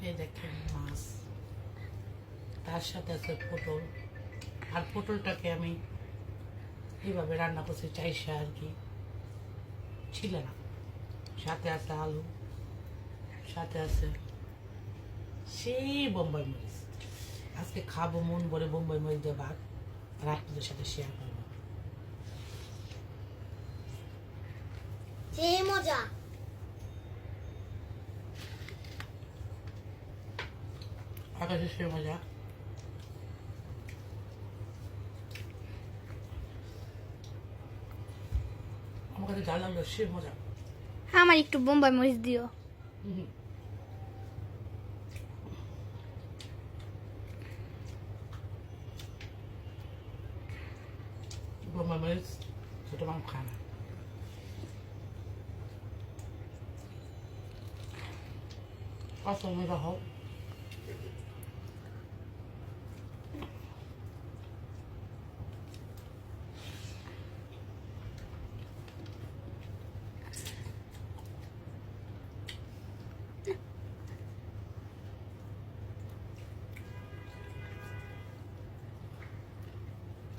এই দেখেন মাছ, তার সাথে আছে পটল। আর পটলটাকে আমি এইভাবে রান্না করছি চাইশা আর কি, ছিল না। সাথে আছে আলু, সাথে আছে সেই বোম্বাই মরিচ। আজকে খাবো মন ভরে বোম্বাই মরিচ দিয়ে ভাত, আর আপনাদের সাথে শেয়ার করবো। সেই মজা। আকাশে সে মজা। আমার কাছে যা লাগলো সে মজা। আমার একটু বোম্বাই মরিচ দিও। বোম্বাই মরিচ ছোট মানুষ খায় না। কত মজা হোক।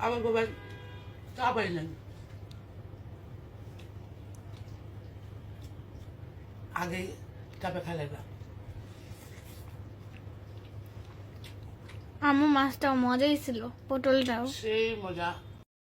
আমার বাবার চা পাই নাই, আগে চাপে খাই লাগলাম। আমার মাছটাও মজাই ছিল, পটলটাও। সেই মজা।